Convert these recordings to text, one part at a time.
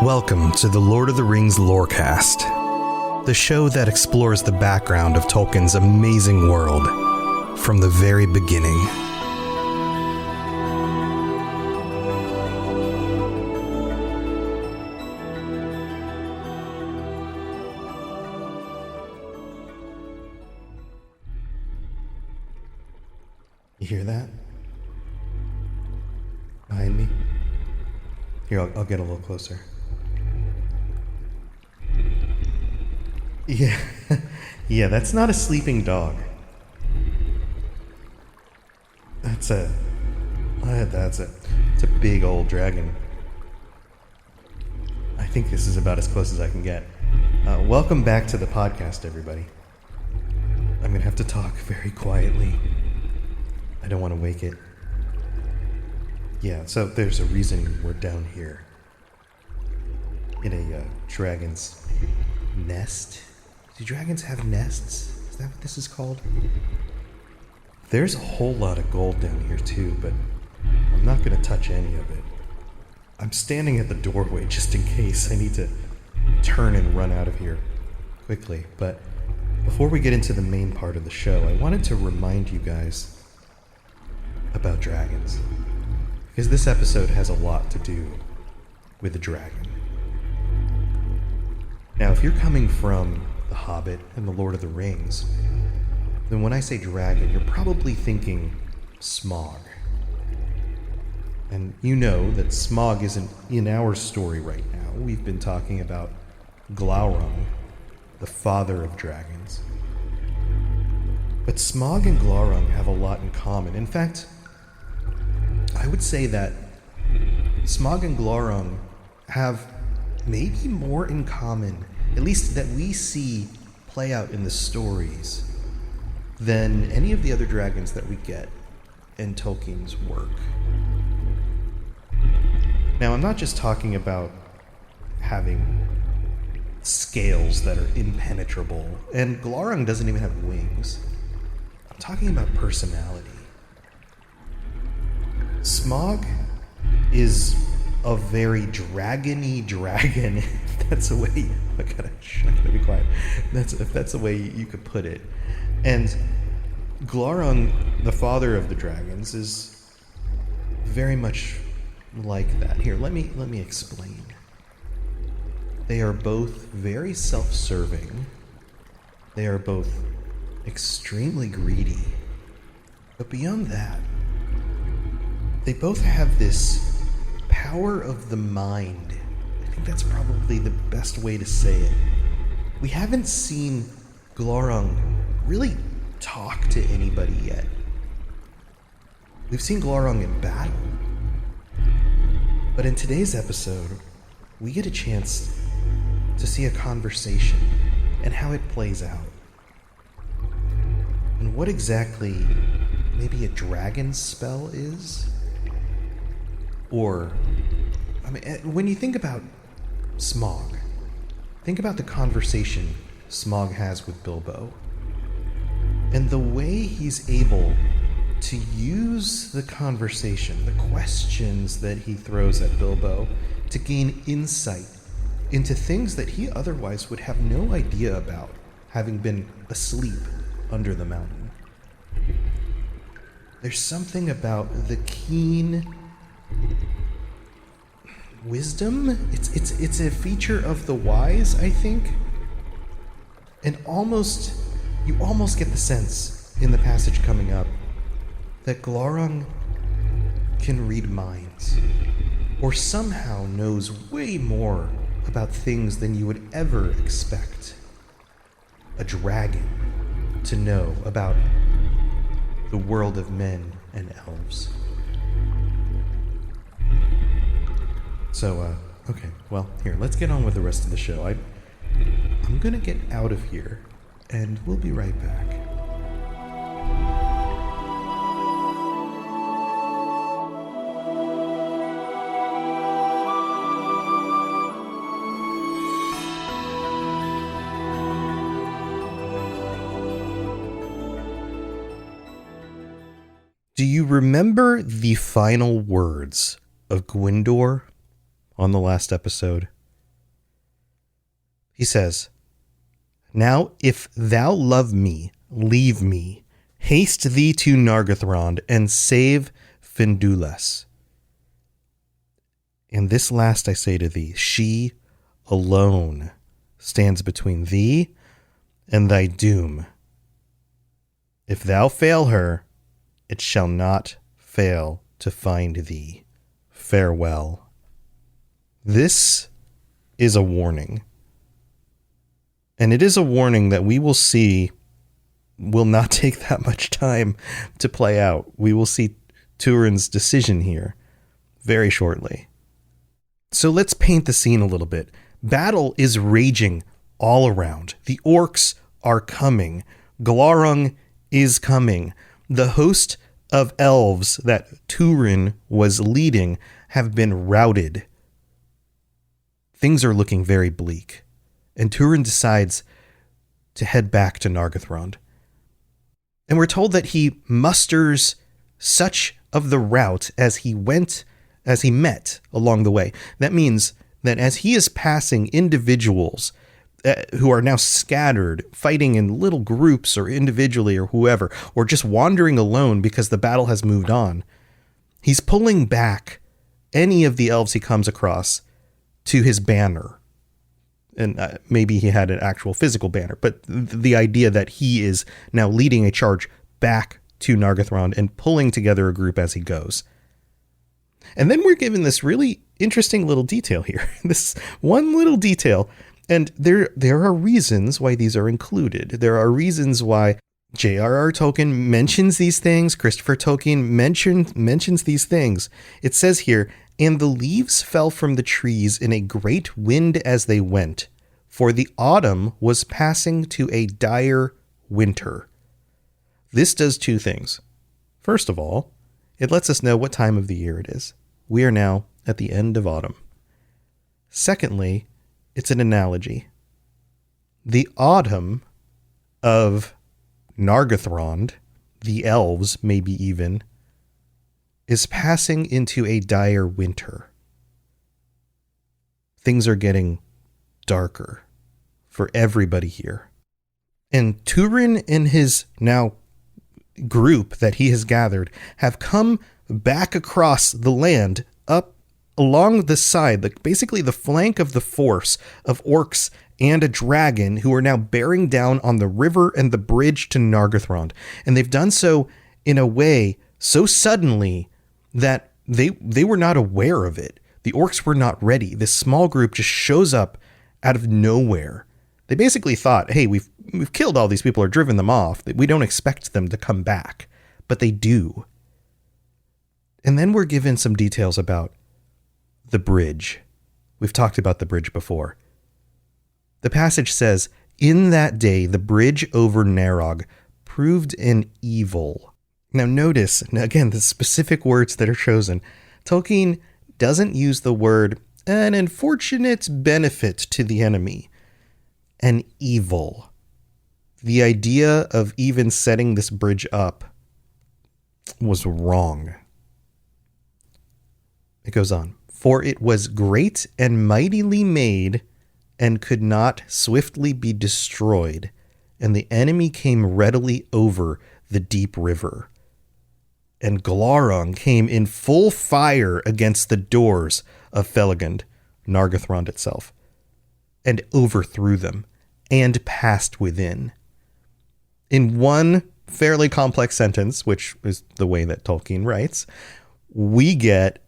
Welcome to the Lord of the Rings Lorecast, the show that explores the background of Tolkien's amazing world from the very beginning. You hear that? Behind me? Here, I'll get a little closer. Yeah, that's not a sleeping dog. It's a big old dragon. I think this is about as close as I can get. Welcome back to the podcast, everybody. I'm gonna have to talk very quietly. I don't want to wake it. Yeah, so there's a reason we're down here. In a dragon's nest. Do dragons have nests? Is that what this is called? There's a whole lot of gold down here too, but I'm not going to touch any of it. I'm standing at the doorway just in case I need to turn and run out of here quickly. But before we get into the main part of the show, I wanted to remind you guys about dragons. Because this episode has a lot to do with a dragon. Now, if you're coming from The Hobbit and The Lord of the Rings, then when I say dragon, you're probably thinking Smaug. And you know that Smaug isn't in our story right now. We've been talking about Glaurung, the father of dragons. But Smaug and Glaurung have a lot in common. In fact, I would say that Smaug and Glaurung have maybe more in common, at least that we see play out in the stories, than any of the other dragons that we get in Tolkien's work. Now, I'm not just talking about having scales that are impenetrable, and Glaurung doesn't even have wings. I'm talking about personality. Smaug is a very dragon-y dragon. If that's a way, I gotta be quiet. If that's a way you could put it. And Glaurung, the father of the dragons, is very much like that. Here, let me explain. They are both very self-serving. They are both extremely greedy. But beyond that, they both have this power of the mind. I think that's probably the best way to say it. We haven't seen Glaurung really talk to anybody yet. We've seen Glaurung in battle. But in today's episode, we get a chance to see a conversation and how it plays out. And what exactly maybe a dragon spell is? Or, I mean, when you think about Smaug, think about the conversation Smaug has with Bilbo, and the way he's able to use the conversation, the questions that he throws at Bilbo, to gain insight into things that he otherwise would have no idea about, having been asleep under the mountain. There's something about the keen wisdom. It's a feature of the wise, I think. And you almost get the sense in the passage coming up that Glaurung can read minds, or somehow knows way more about things than you would ever expect a dragon to know about the world of men and elves. So, okay, well, here, let's get on with the rest of the show. I'm gonna get out of here, and we'll be right back. Do you remember the final words of Gwyndor on the last episode? He says, "Now if thou love me, leave me. Haste thee to Nargothrond and save Findulas. And this last I say to thee, she alone stands between thee and thy doom. If thou fail her, it shall not fail to find thee. Farewell." This is a warning. And it is a warning that we will see will not take that much time to play out. We will see Turin's decision here very shortly. So let's paint the scene a little bit. Battle is raging all around. The orcs are coming. Glaurung is coming. The host of elves that Turin was leading have been routed. Things are looking very bleak. And Turin decides to head back to Nargothrond. And we're told that he musters such of the rout as he met along the way. That means that as he is passing individuals who are now scattered, fighting in little groups or individually or whoever, or just wandering alone because the battle has moved on, he's pulling back any of the elves he comes across to his banner. And maybe he had an actual physical banner, but the idea that he is now leading a charge back to Nargothrond and pulling together a group as he goes. And then we're given this really interesting little detail here. This one little detail. And there are reasons why these are included. There are reasons why J.R.R. Tolkien mentions these things. Christopher Tolkien mentions these things. It says here, "And the leaves fell from the trees in a great wind as they went, for the autumn was passing to a dire winter." This does two things. First of all, it lets us know what time of the year it is. We are now at the end of autumn. Secondly, it's an analogy. The autumn of Nargothrond, the elves maybe even, is passing into a dire winter. Things are getting darker for everybody here. And Turin and his now group that he has gathered have come back across the land up along the side, like basically the flank of the force of orcs and a dragon who are now bearing down on the river and the bridge to Nargothrond. And they've done so in a way so suddenly that they were not aware of it. The orcs were not ready. This small group just shows up out of nowhere. They basically thought, hey, we've killed all these people or driven them off. We don't expect them to come back. But they do. And then we're given some details about the bridge. We've talked about the bridge before. The passage says, "In that day, the bridge over Narog proved an evil." Now notice, again, the specific words that are chosen. Tolkien doesn't use the word "an unfortunate benefit to the enemy." An evil. The idea of even setting this bridge up was wrong. It goes on. "For it was great and mightily made and could not swiftly be destroyed, and the enemy came readily over the deep river. And Glaurung came in full fire against the doors of Felagund," Nargothrond itself, "and overthrew them, and passed within." In one fairly complex sentence, which is the way that Tolkien writes, we get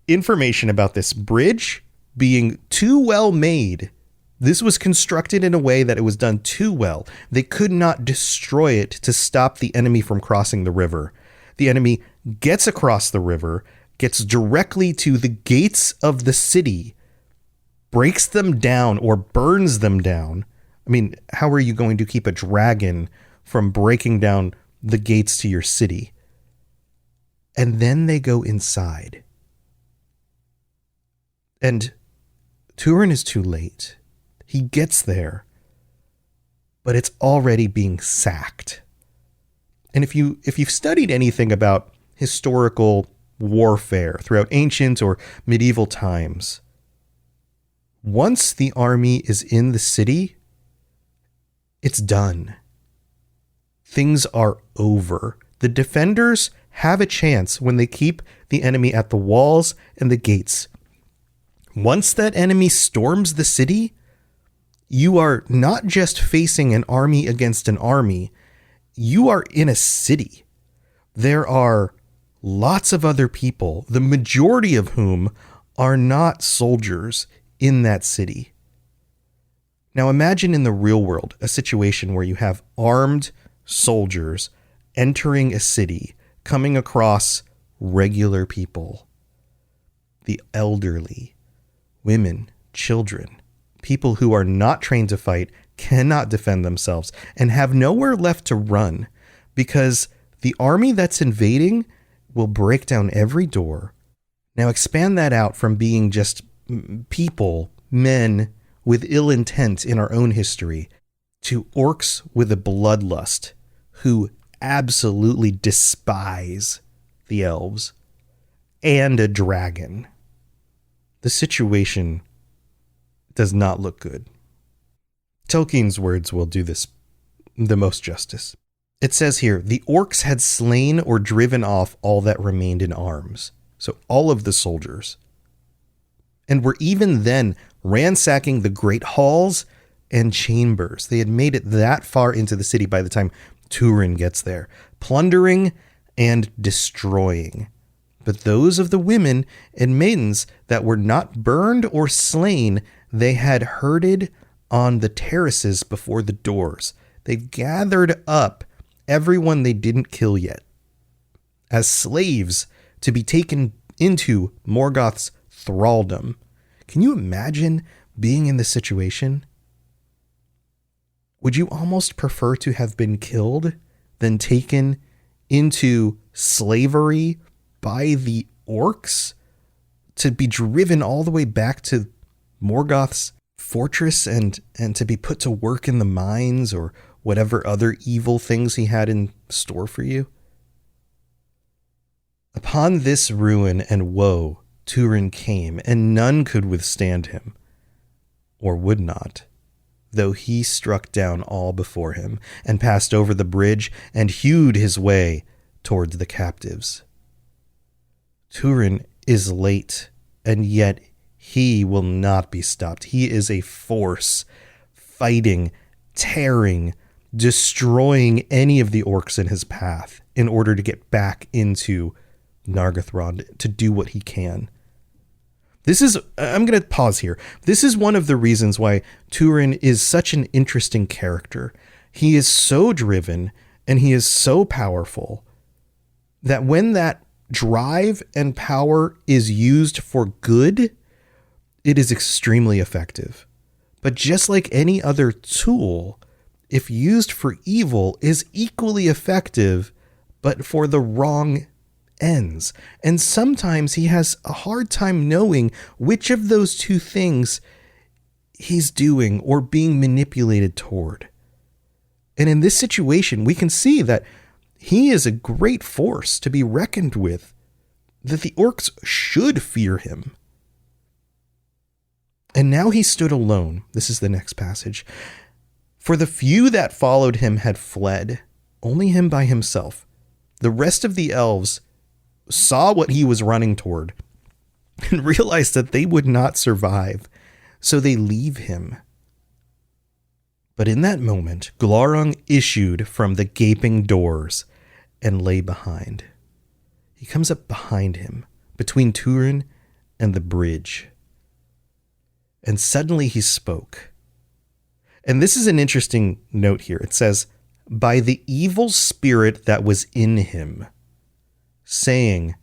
information about this bridge being too well made. This was constructed in a way that it was done too well. They could not destroy it to stop the enemy from crossing the river. The enemy gets across the river, gets directly to the gates of the city, breaks them down or burns them down. I mean, how are you going to keep a dragon from breaking down the gates to your city? And then they go inside. And Turin is too late. He gets there, but it's already being sacked. And if you've studied anything about historical warfare throughout ancient or medieval times, Once the army is in the city, it's done. Things are over. The defenders have a chance when they keep the enemy at the walls and the gates. Once that enemy storms the city, you are not just facing an army against an army. You are in a city. There are lots of other people, the majority of whom are not soldiers in that city. Now imagine in the real world a situation where you have armed soldiers entering a city, coming across regular people, the elderly, women, children, people who are not trained to fight, cannot defend themselves, and have nowhere left to run because the army that's invading will break down every door. Now expand that out from being just people, men with ill intent in our own history, to orcs with a bloodlust who absolutely despise the elves, and a dragon. The situation does not look good. Tolkien's words will do this the most justice. It says here, the orcs had slain or driven off all that remained in arms. So all of the soldiers. And were even then ransacking the great halls and chambers. They had made it that far into the city by the time Turin gets there, plundering and destroying. But those of the women and maidens that were not burned or slain, they had herded on the terraces before the doors. They gathered up everyone they didn't kill yet as slaves to be taken into Morgoth's thraldom. Can you imagine being in this situation? Would you almost prefer to have been killed than taken into slavery by the orcs, to be driven all the way back to Morgoth's fortress and to be put to work in the mines or whatever other evil things he had in store for you? Upon this ruin and woe, Turin came, and none could withstand him, or would not, though he struck down all before him, and passed over the bridge, and hewed his way towards the captives. Turin is late, and yet he will not be stopped. He is a force, fighting, tearing, destroying any of the orcs in his path in order to get back into Nargothrond to do what he can. I'm going to pause here. This is one of the reasons why Turin is such an interesting character. He is so driven and he is so powerful that when that drive and power is used for good, it is extremely effective. But just like any other tool, if used for evil, is equally effective, but for the wrong ends. And sometimes he has a hard time knowing which of those two things he's doing or being manipulated toward. And in this situation, we can see that he is a great force to be reckoned with, that the orcs should fear him. And now he stood alone. This is the next passage. For the few that followed him had fled, only him by himself. The rest of the elves saw what he was running toward and realized that they would not survive, so they leave him. But in that moment, Glaurung issued from the gaping doors and lay behind. He comes up behind him, between Turin and the bridge. And suddenly he spoke. And this is an interesting note here. It says, by the evil spirit that was in him, saying,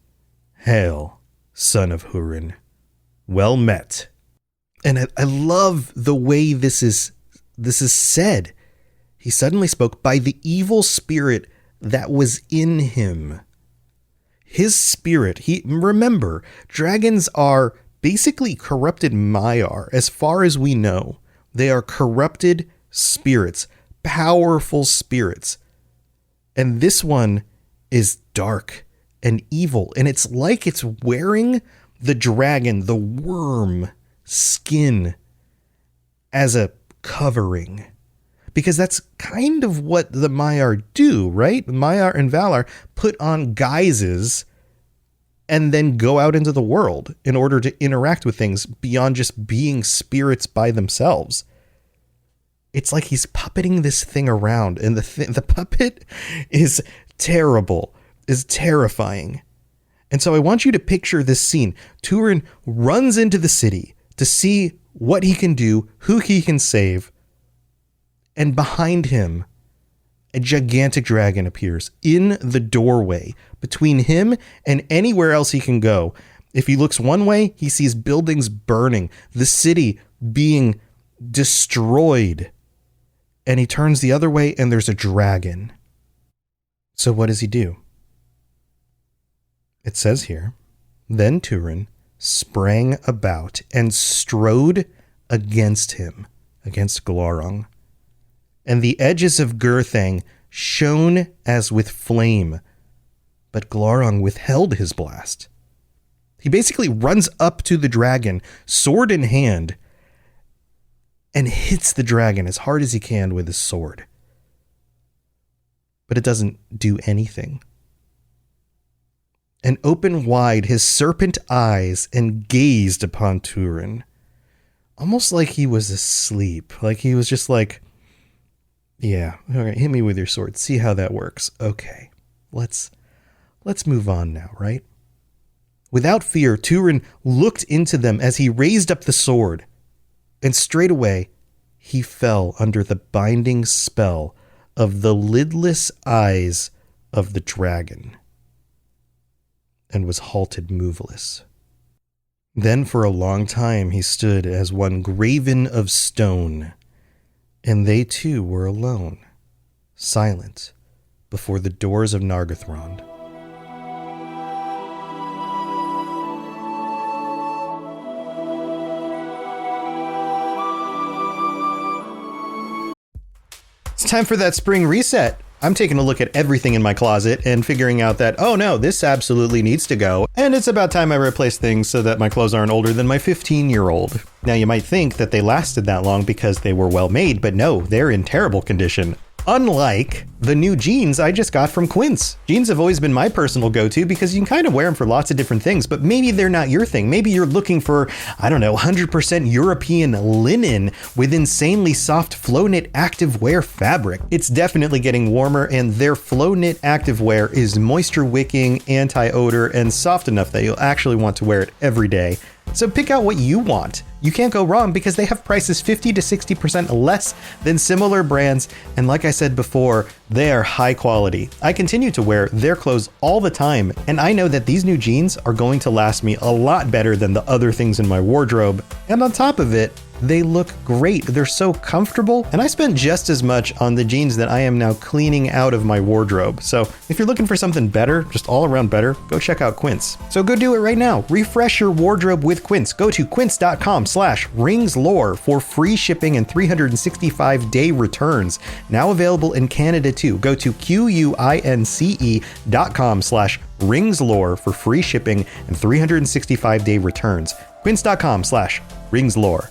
Hail, son of Hurin, well met. And I love the way this is said. He suddenly spoke by the evil spirit that was in him. His spirit, remember, dragons are basically corrupted Maiar, as far as we know. They are corrupted spirits, powerful spirits. And this one is dark and evil, and it's like it's wearing the dragon, the worm skin as a covering. Because that's kind of what the Maiar do, right? Maiar and Valar put on guises and then go out into the world in order to interact with things beyond just being spirits by themselves. It's like he's puppeting this thing around, and the puppet is terrible, is terrifying. And so I want you to picture this scene. Turin runs into the city to see what he can do, who he can save, and behind him, a gigantic dragon appears in the doorway between him and anywhere else he can go. If he looks one way, he sees buildings burning, the city being destroyed. And he turns the other way and there's a dragon. So what does he do? It says here, then Turin sprang about and strode against him, against Glaurung. And the edges of Gurthang shone as with flame, but Glaurung withheld his blast. He basically runs up to the dragon, sword in hand, and hits the dragon as hard as he can with his sword. But it doesn't do anything. And opened wide his serpent eyes and gazed upon Turin, almost like he was asleep, like he was just like, yeah, okay, hit me with your sword. See how that works. Okay, let's move on now, right? Without fear, Turin looked into them as he raised up the sword, and straightway he fell under the binding spell of the lidless eyes of the dragon, and was halted moveless. Then for a long time he stood as one graven of stone, and they too were alone, silent, before the doors of Nargothrond. It's time for that spring reset. I'm taking a look at everything in my closet and figuring out that, oh no, this absolutely needs to go. And it's about time I replace things so that my clothes aren't older than my 15-year-old. Now you might think that they lasted that long because they were well made, but no, they're in terrible condition. Unlike the new jeans I just got from Quince. Jeans have always been my personal go-to because you can kind of wear them for lots of different things, but maybe they're not your thing. Maybe you're looking for, 100% European linen with insanely soft flow knit activewear fabric. It's definitely getting warmer, and their flow knit activewear is moisture wicking, anti-odor, and soft enough that you'll actually want to wear it every day. So pick out what you want. You can't go wrong because they have prices 50 to 60% less than similar brands. And like I said before, they are high quality. I continue to wear their clothes all the time, and I know that these new jeans are going to last me a lot better than the other things in my wardrobe. And on top of it, they look great. They're so comfortable, and I spent just as much on the jeans that I am now cleaning out of my wardrobe. So if you're looking for something better, just all around better, go check out Quince. So go do it right now. Refresh your wardrobe with Quince. Go to quince.com/ringslore for free shipping and 365-day returns. Now available in Canada too. Go to quince.com/ringslore for free shipping and 365-day returns. Quince.com/ringslore.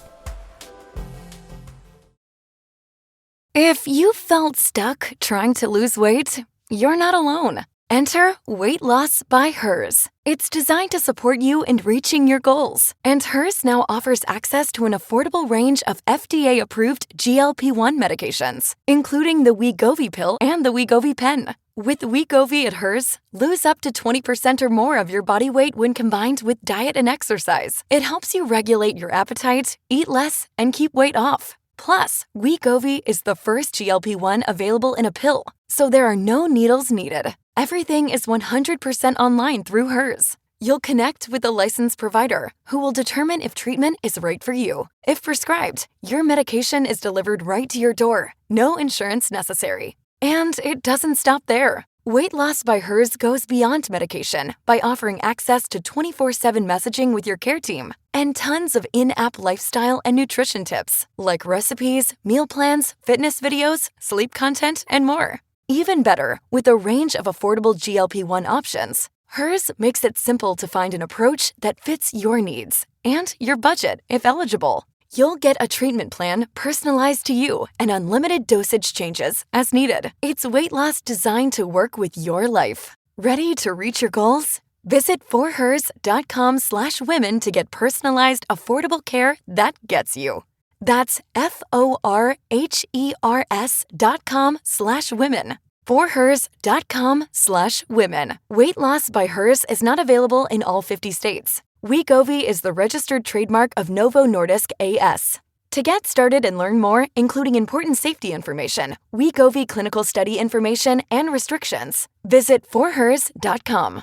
If you felt stuck trying to lose weight, you're not alone. Enter Weight Loss by Hers. It's designed to support you in reaching your goals. And Hers now offers access to an affordable range of FDA-approved GLP-1 medications, including the Wegovy pill and the Wegovy pen. With Wegovy at Hers, lose up to 20% or more of your body weight when combined with diet and exercise. It helps you regulate your appetite, eat less, and keep weight off. Plus, Wegovy is the first GLP-1 available in a pill, so there are no needles needed. Everything is 100% online through Hers. You'll connect with a licensed provider who will determine if treatment is right for you. If prescribed, your medication is delivered right to your door. No insurance necessary. And it doesn't stop there. Weight Loss by Hers goes beyond medication by offering access to 24/7 messaging with your care team and tons of in-app lifestyle and nutrition tips like recipes, meal plans, fitness videos, sleep content, and more. Even better, with a range of affordable GLP-1 options, Hers makes it simple to find an approach that fits your needs and your budget if eligible. You'll get a treatment plan personalized to you and unlimited dosage changes as needed. It's weight loss designed to work with your life. Ready to reach your goals? Visit forhers.com/women to get personalized, affordable care that gets you. That's FORHERS.com/women. forhers.com/women. Weight loss by Hers is not available in all 50 states. Wegovy is the registered trademark of Novo Nordisk A/S. To get started and learn more, including important safety information, Wegovy clinical study information, and restrictions, visit forhers.com.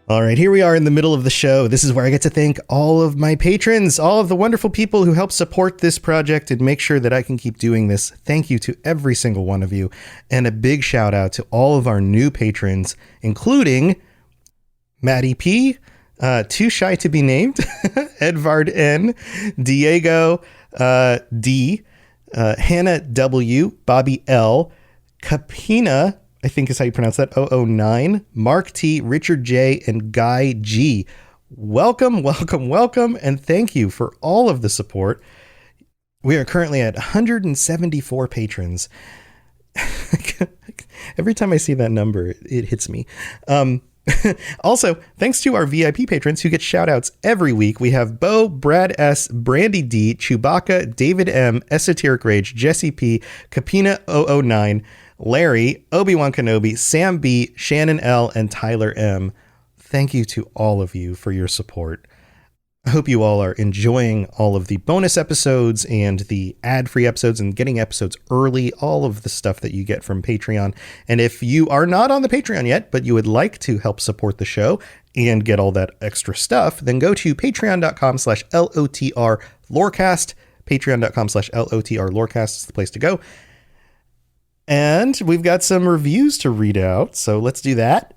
All right, here we are in the middle of the show. This is where I get to thank all of my patrons, all of the wonderful people who help support this project and make sure that I can keep doing this. Thank you to every single one of you. And a big shout out to all of our new patrons, including Maddie P, Too Shy to Be Named, Edvard N, Diego D, Hannah W, Bobby L, Capina, I think is how you pronounce that, 009, Mark T, Richard J, and Guy G. Welcome, welcome, welcome, and thank you for all of the support. We are currently at 174 patrons. Every time I see that number, it hits me. Also, thanks to our VIP patrons who get shout outs every week. We have Bo, Brad S, Brandy D, Chewbacca, David M, Esoteric Rage, Jesse P, Capina 009, Larry, Obi-Wan Kenobi, Sam B, Shannon L, and Tyler M. Thank you to all of you for your support. I hope you all are enjoying all of the bonus episodes and the ad-free episodes and getting episodes early, all of the stuff that you get from Patreon. And if you are not on the Patreon yet, but you would like to help support the show and get all that extra stuff, then go to patreon.com/LOTR Lorecast. Patreon.com/LOTR Lorecast is the place to go. And we've got some reviews to read out, so let's do that.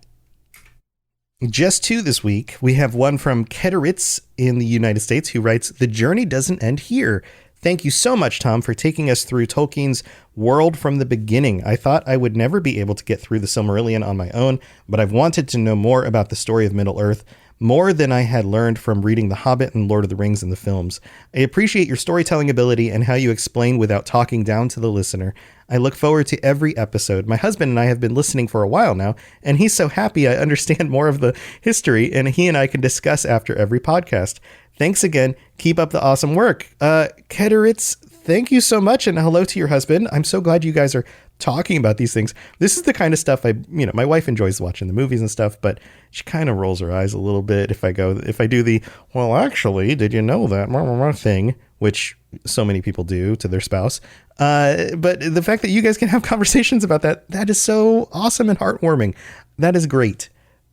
Just two this week. We have one from Ketteritz in the United States who writes, "The journey doesn't end here. Thank you so much, Tom, for taking us through Tolkien's world from the beginning. I thought I would never be able to get through the Silmarillion on my own, but I've wanted to know more about the story of Middle-earth, more than I had learned from reading The Hobbit and Lord of the Rings in the films. I appreciate your storytelling ability and how you explain without talking down to the listener. I look forward to every episode. My husband and I have been listening for a while now, and he's so happy I understand more of the history, and he and I can discuss after every podcast. Thanks again. Keep up the awesome work." Ketteritz, thank you so much, and hello to your husband. I'm so glad you guys are talking about these things. This is the kind of stuff my wife enjoys watching the movies and stuff, but she kind of rolls her eyes a little bit if I do the, "Well, actually, did you know that?" thing, which so many people do to their spouse. But the fact that you guys can have conversations about that is so awesome and heartwarming. That is great.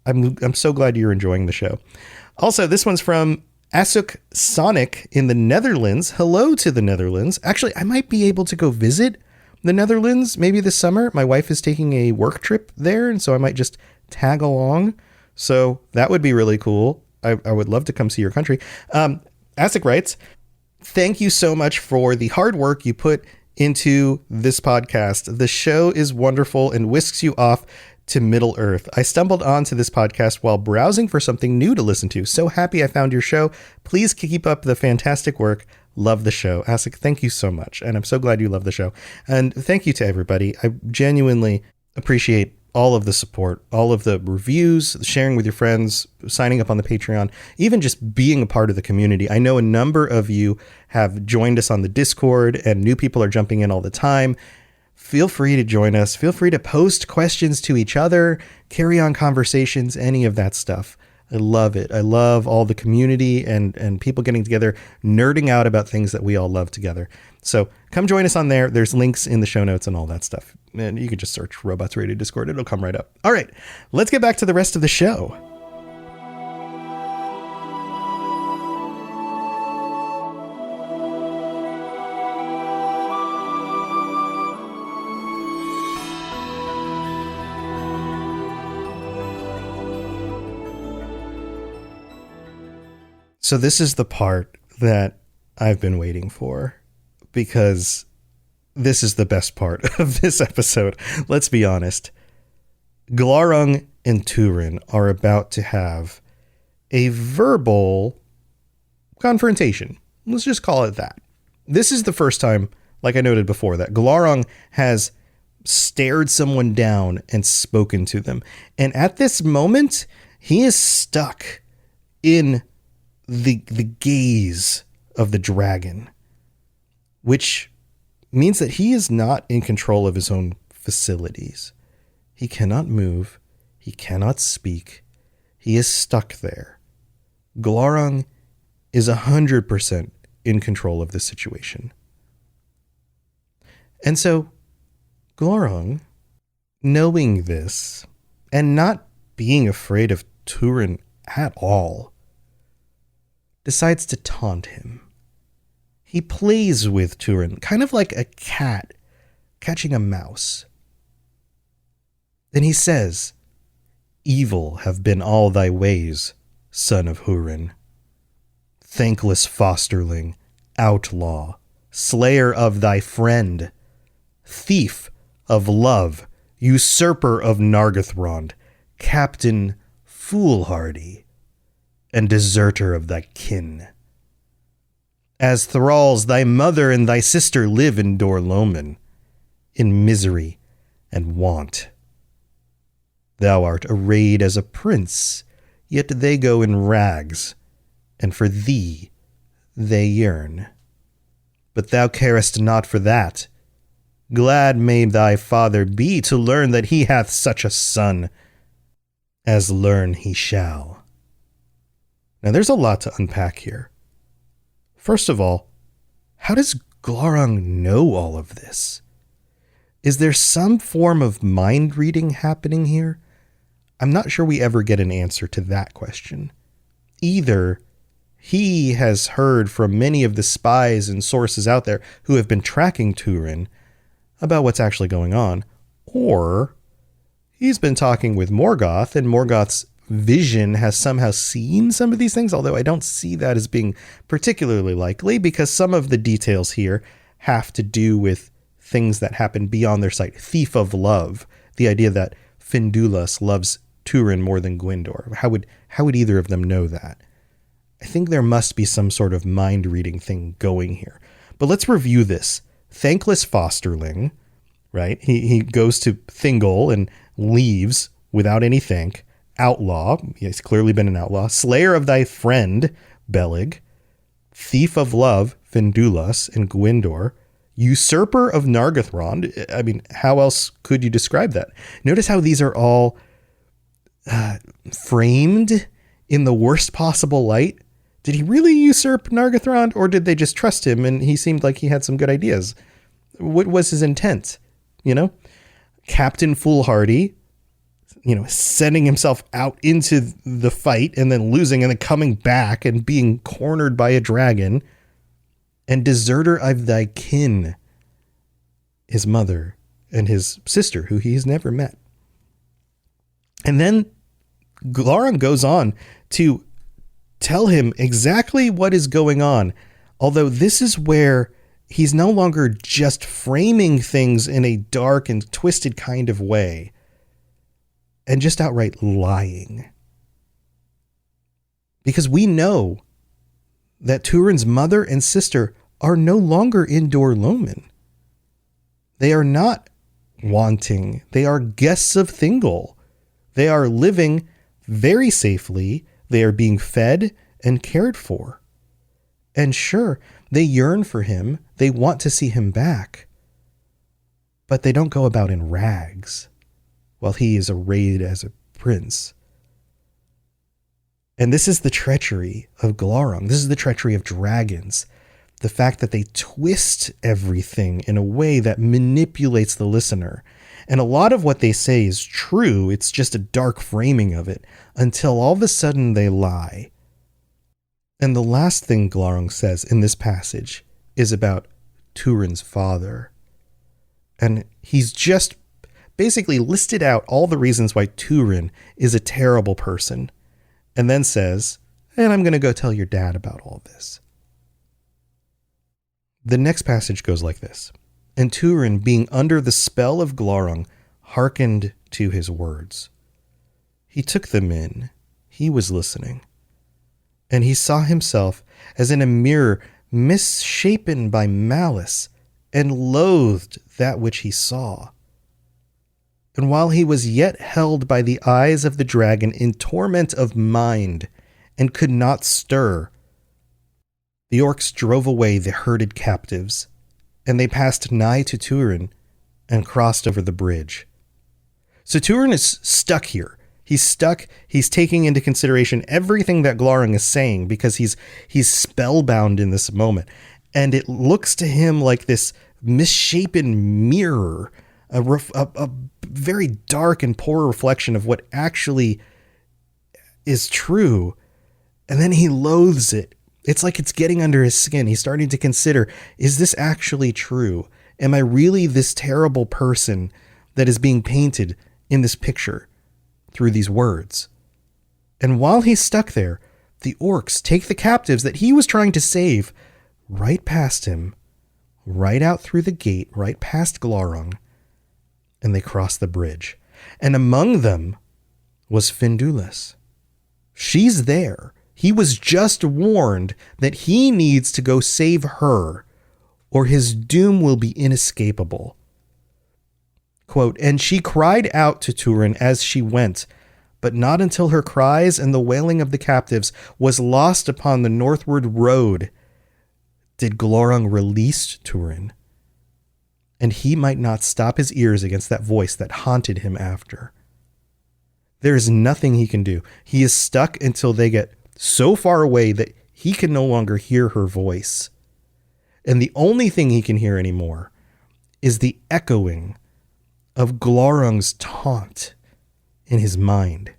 I'm so glad you're enjoying the show. Also, this one's from Asuk Sonic in the Netherlands. Hello to the Netherlands. Actually, I might be able to go visit the Netherlands maybe this summer. My wife is taking a work trip there, and so I might just tag along. So that would be really cool. I would love to come see your country. Asik writes, "Thank you so much for the hard work you put into this podcast. The show is wonderful and whisks you off to Middle Earth. I stumbled onto this podcast while browsing for something new to listen to. So happy I found your show. Please keep up the fantastic work. Love the show." Asik, thank you so much. And I'm so glad you love the show. And thank you to everybody. I genuinely appreciate all of the support, all of the reviews, sharing with your friends, signing up on the Patreon, even just being a part of the community. I know a number of you have joined us on the Discord, and new people are jumping in all the time. Feel free to join us. Feel free to post questions to each other, carry on conversations, any of that stuff. I love it. I love all the community and people getting together, nerding out about things that we all love together. So come join us on there. There's links in the show notes and all that stuff. And you can just search Robots Radio Discord. It'll come right up. All right, let's get back to the rest of the show. So this is the part that I've been waiting for, because this is the best part of this episode. Let's be honest. Glaurung and Turin are about to have a verbal confrontation. Let's just call it that. This is the first time, like I noted before, that Glaurung has stared someone down and spoken to them. And at this moment, he is stuck in the gaze of the dragon, which means that he is not in control of his own facilities. He cannot move. He cannot speak. He is stuck there. Glaurung is 100% in control of the situation. And so Glaurung, knowing this and not being afraid of Turin at all, decides to taunt him. He plays with Turin, kind of like a cat catching a mouse. Then he says, "Evil have been all thy ways, son of Hurin. Thankless fosterling, outlaw, slayer of thy friend, thief of love, usurper of Nargothrond, captain foolhardy, and deserter of thy kin. As thralls, thy mother and thy sister live in Dorloman, in misery and want. Thou art arrayed as a prince, yet they go in rags, and for thee they yearn. But thou carest not for that. Glad may thy father be to learn that he hath such a son, as learn he shall." Now there's a lot to unpack here. First of all, how does Glaurung know all of this? Is there some form of mind reading happening here? I'm not sure we ever get an answer to that question. Either he has heard from many of the spies and sources out there who have been tracking Turin about what's actually going on, or he's been talking with Morgoth, and Morgoth's vision has somehow seen some of these things, although I don't see that as being particularly likely, because some of the details here have to do with things that happen beyond their sight. Thief of love, the idea that Findulas loves Turin more than Gwyndor. How would either of them know that? I think there must be some sort of mind-reading thing going here. But let's review this. Thankless fosterling, right? He goes to Thingol and leaves without any thank. Outlaw, he's clearly been an outlaw. Slayer of thy friend, Belig. Thief of love, Findulas and Gwyndor. Usurper of Nargothrond. I mean, how else could you describe that? Notice how these are all framed in the worst possible light. Did he really usurp Nargothrond, or did they just trust him and he seemed like he had some good ideas? What was his intent? Captain Foolhardy, sending himself out into the fight and then losing and then coming back and being cornered by a dragon. And deserter of thy kin, his mother and his sister, who he's never met. And then Glaurung goes on to tell him exactly what is going on, although this is where he's no longer just framing things in a dark and twisted kind of way and just outright lying. Because we know that Turin's mother and sister are no longer in Dorloman. They are not wanting. They are guests of Thingol. They are living very safely. They are being fed and cared for. And sure, they yearn for him. They want to see him back. But they don't go about in rags while he is arrayed as a prince. And this is the treachery of Glaurung. This is the treachery of dragons. The fact that they twist everything in a way that manipulates the listener. And a lot of what they say is true. It's just a dark framing of it until all of a sudden they lie. And the last thing Glaurung says in this passage is about Turin's father. And he's just basically listed out all the reasons why Turin is a terrible person. And then says, and I'm going to go tell your dad about all this. The next passage goes like this. And Turin, being under the spell of Glaurung, hearkened to his words. He took them in. He was listening. And he saw himself as in a mirror misshapen by malice, and loathed that which he saw. And while he was yet held by the eyes of the dragon in torment of mind, and could not stir, the orcs drove away the herded captives, and they passed nigh to Turin and crossed over the bridge. So Turin is stuck here. He's stuck. He's taking into consideration everything that Glaurung is saying because he's spellbound in this moment. And it looks to him like this misshapen mirror, a very dark and poor reflection of what actually is true. And then he loathes it. It's like it's getting under his skin. He's starting to consider, is this actually true? Am I really this terrible person that is being painted in this picture through these words? And while he's stuck there, the orcs take the captives that he was trying to save right past him, right out through the gate, right past Glaurung, and they cross the bridge. And among them was Findulis. She's there. He was just warned that he needs to go save her, or his doom will be inescapable. Quote, and she cried out to Turin as she went, but not until her cries and the wailing of the captives was lost upon the northward road did Glaurung release Turin, and he might not stop his ears against that voice that haunted him after. There is nothing he can do. He is stuck until they get so far away that he can no longer hear her voice. And the only thing he can hear anymore is the echoing of Glaurung's taunt in his mind.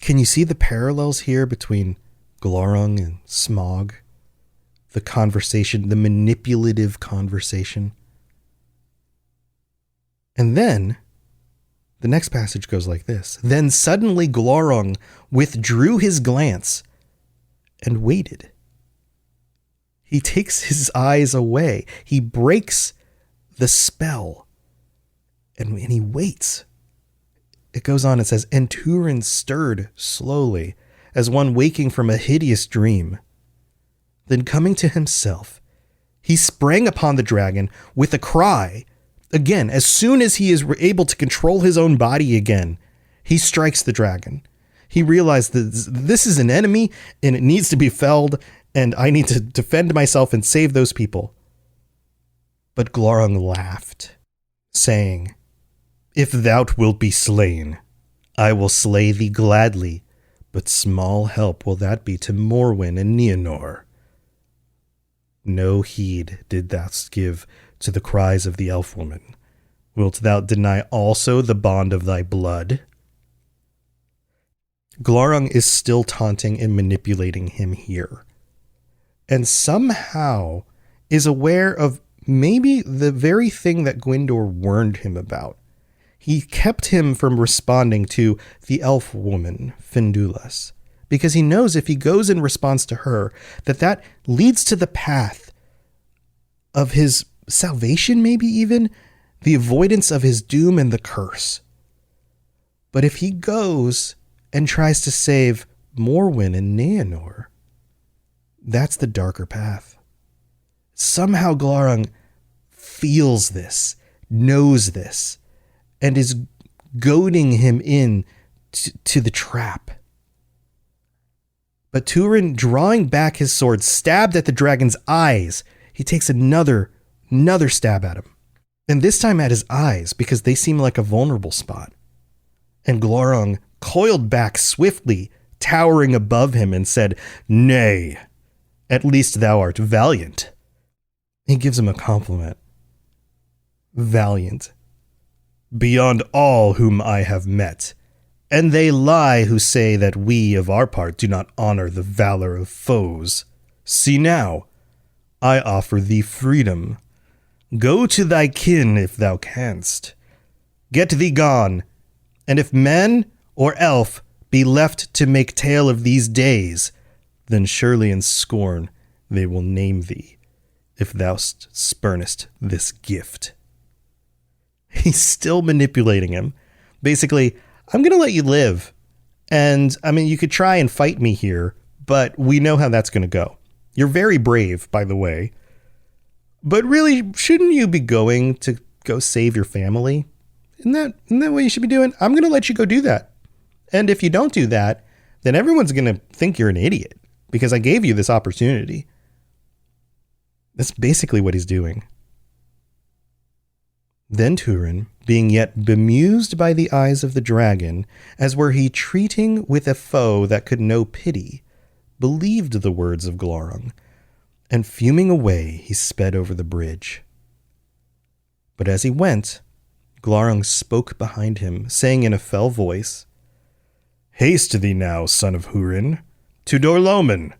Can you see the parallels here between Glaurung and Smaug? The conversation, the manipulative conversation. And then the next passage goes like this. Then suddenly Glaurung withdrew his glance and waited. He takes his eyes away. He breaks the spell and he waits. It goes on and says, and Turin stirred slowly as one waking from a hideous dream. Then coming to himself, he sprang upon the dragon with a cry. Again, as soon as he is able to control his own body again, he strikes the dragon. He realized that this is an enemy and it needs to be felled, and I need to defend myself and save those people. But Glaurung laughed, saying, if thou wilt be slain, I will slay thee gladly, but small help will that be to Morwen and Nienor. No heed did thou give to the cries of the elf woman. Wilt thou deny also the bond of thy blood? Glaurung is still taunting and manipulating him here, and somehow is aware of maybe the very thing that Gwyndor warned him about. He kept him from responding to the elf woman, Findulis, because he knows if he goes in response to her, that leads to the path of his salvation, maybe even the avoidance of his doom and the curse. But if he goes and tries to save Morwen and Nienor, that's the darker path. Somehow Glaurung feels this, knows this, and is goading him in to the trap. But Turin, drawing back his sword, stabbed at the dragon's eyes. He takes another stab at him. And this time at his eyes, because they seem like a vulnerable spot. And Glaurung coiled back swiftly, towering above him, and said, nay, at least thou art valiant. He gives him a compliment. Valiant. Beyond all whom I have met. And they lie who say that we of our part do not honor the valor of foes. See now, I offer thee freedom. Go to thy kin if thou canst. Get thee gone, and if man or elf be left to make tale of these days, then surely in scorn they will name thee, if thou spurnest this gift. He's still manipulating him. Basically, I'm going to let you live. And I mean, you could try and fight me here, but we know how that's going to go. You're very brave, by the way. But really, shouldn't you be going to go save your family? Isn't that what you should be doing? I'm going to let you go do that. And if you don't do that, then everyone's going to think you're an idiot because I gave you this opportunity. That's basically what he's doing. Then Turin, being yet bemused by the eyes of the dragon, as were he treating with a foe that could know pity, believed the words of Glaurung, and fuming away he sped over the bridge. But as he went, Glaurung spoke behind him, saying in a fell voice, "Haste thee now, son of Turin, to Dorlomen,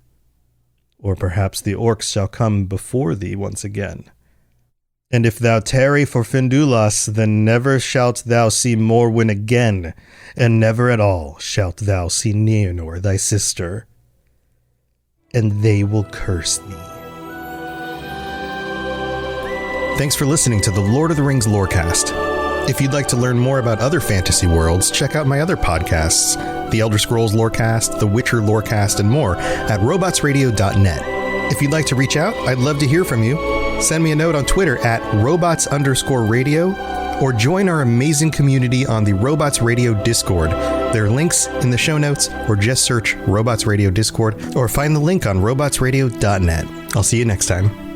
or perhaps the orcs shall come before thee once again. And if thou tarry for Findulas, then never shalt thou see Morwen again, and never at all shalt thou see Nienor thy sister, and they will curse thee." Thanks for listening to the Lord of the Rings Lorecast. If you'd like to learn more about other fantasy worlds, check out my other podcasts, the Elder Scrolls Lorecast, the Witcher Lorecast, and more at robotsradio.net. If you'd like to reach out, I'd love to hear from you. Send me a note on Twitter at robots_radio, or join our amazing community on the Robots Radio Discord. There are links in the show notes, or just search Robots Radio Discord, or find the link on robotsradio.net. I'll see you next time.